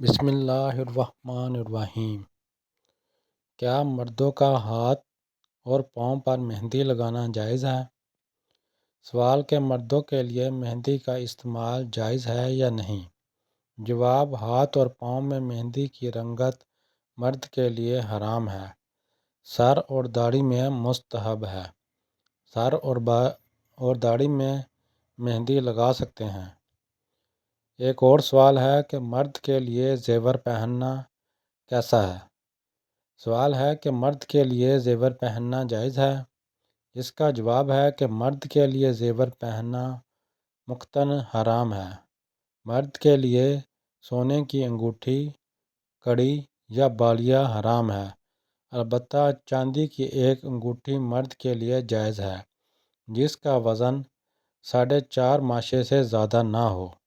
بسم اللہ الرحمن الرحیم۔ کیا مردوں کا ہاتھ اور پاؤں پر مہندی لگانا جائز ہے؟ سوال کہ مردوں کے لیے مہندی کا استعمال جائز ہے یا نہیں۔ جواب: ہاتھ اور پاؤں میں مہندی کی رنگت مرد کے لیے حرام ہے۔ سر اور داڑھی میں مستحب ہے۔ سر اور داڑھی میں مہندی لگا سکتے ہیں۔ ایک اور سوال ہے کہ مرد کے لیے زیور پہننا کیسا ہے؟ سوال ہے کہ مرد کے لیے زیور پہننا جائز ہے؟ اس کا جواب ہے کہ مرد کے لیے زیور پہننا مقتاً حرام ہے۔ مرد کے لیے سونے کی انگوٹھی، کڑی یا بالیاں حرام ہے، البتہ چاندی کی ایک انگوٹھی مرد کے لیے جائز ہے جس کا وزن 4.5 ماشے سے زیادہ نہ ہو۔